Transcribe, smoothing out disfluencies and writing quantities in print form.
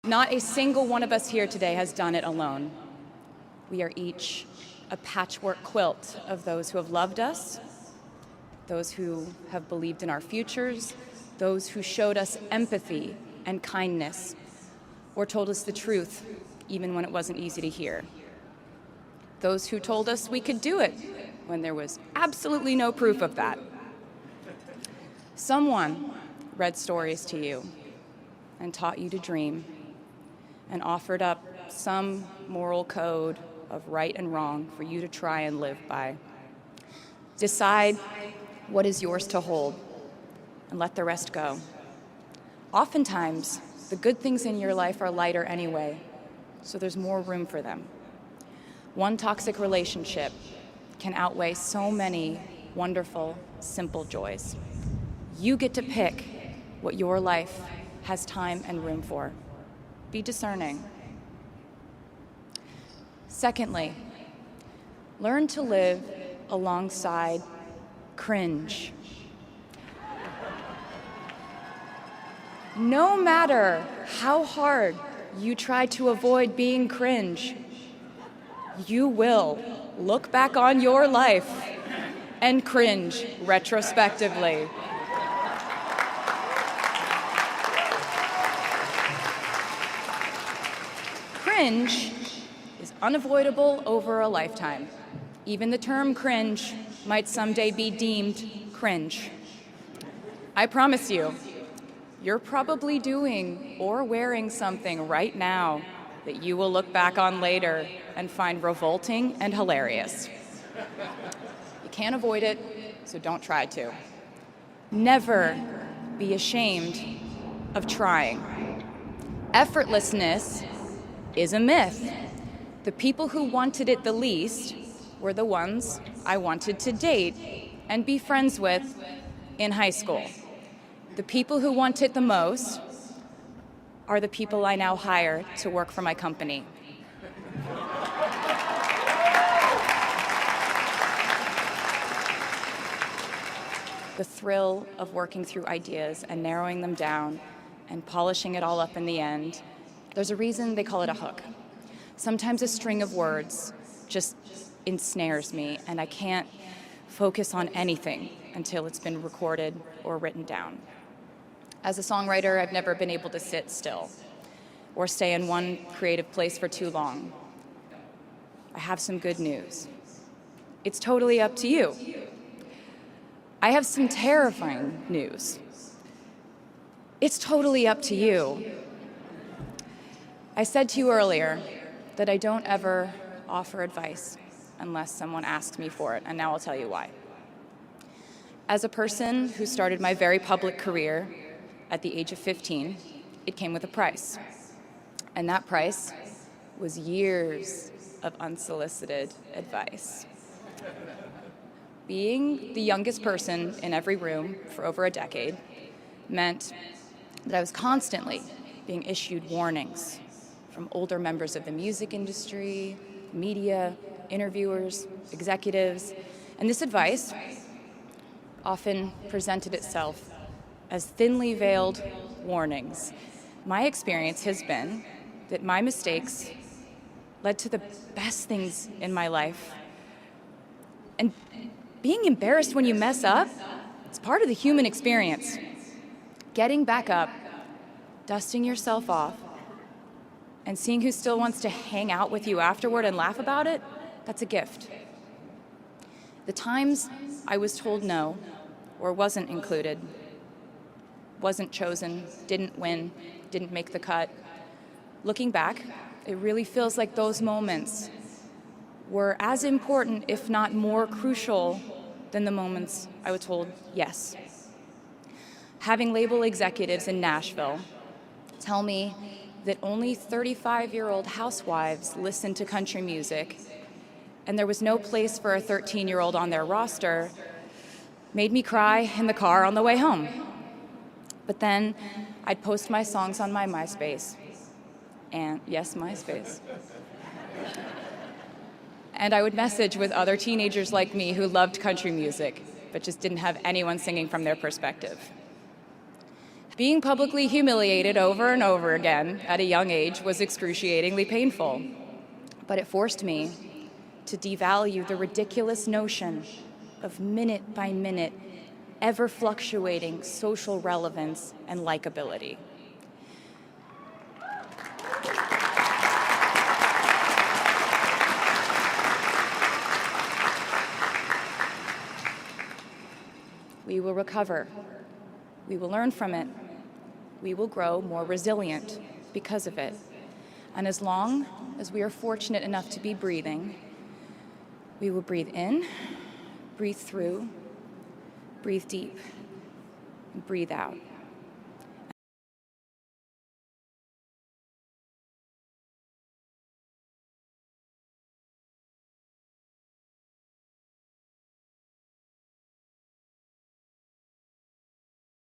Not a single one of us here today has done it alone. We are each a patchwork quilt of those who have loved us, those who have believed in our futures, those who showed us empathy and kindness, or told us the truth even when it wasn't easy to hear. Those who told us we could do it when there was absolutely no proof of that. Someone read stories to you and taught you to dream and offered up some moral code of right and wrong for you to try and live by. Decide what is yours to hold and let the rest go. Oftentimes, the good things in your life are lighter anyway, so there's more room for them. One toxic relationship can outweigh so many wonderful, simple joys. You get to pick what your life has time and room for. Be discerning. Secondly, learn to live alongside cringe. No matter how hard you try to avoid being cringe, you will look back on your life and cringe retrospectively. Cringe is unavoidable over a lifetime. Even the term cringe might someday be deemed cringe. I promise you, you're probably doing or wearing something right now that you will look back on later and find revolting and hilarious. You can't avoid it, so don't try to. Never be ashamed of trying. Effortlessness is a myth. The people who wanted it the least were the ones I wanted to date and be friends with in high school. The people who want it the most are the people I now hire to work for my company. The thrill of working through ideas and narrowing them down and polishing it all up in the end, there's a reason they call it a hook. Sometimes a string of words just ensnares me, and I can't focus on anything until it's been recorded or written down. As a songwriter, I've never been able to sit still or stay in one creative place for too long. I have some good news. It's totally up to you. I have some terrifying news. It's totally up to you. I said to you earlier that I don't ever offer advice unless someone asks me for it, and now I'll tell you why. As a person who started my very public career at the age of 15, it came with a price. And that price was years of unsolicited advice. Being the youngest person in every room for over a decade meant that I was constantly being issued warnings from older members of the music industry, media, interviewers, executives, and this advice often presented itself as thinly veiled warnings. My experience has been that my mistakes led to the best things in my life. And being embarrassed when you mess up, it's part of the human experience. Getting back up, dusting yourself off, and seeing who still wants to hang out with you afterward and laugh about it, that's a gift. The times I was told no, or wasn't included, wasn't chosen, didn't win, didn't make the cut, looking back, it really feels like those moments were as important, if not more crucial, than the moments I was told yes. Having label executives in Nashville tell me that only 35-year-old housewives listen to country music, and there was no place for a 13-year-old on their roster, made me cry in the car on the way home. But then I'd post my songs on my MySpace. And yes, MySpace. And I would message with other teenagers like me who loved country music, but just didn't have anyone singing from their perspective. Being publicly humiliated over and over again at a young age was excruciatingly painful, but it forced me to devalue the ridiculous notion of minute-by-minute, ever-fluctuating social relevance and likability. We will recover. We will learn from it. We will grow more resilient because of it. And as long as we are fortunate enough to be breathing, we will breathe in, breathe through, breathe deep, and breathe out.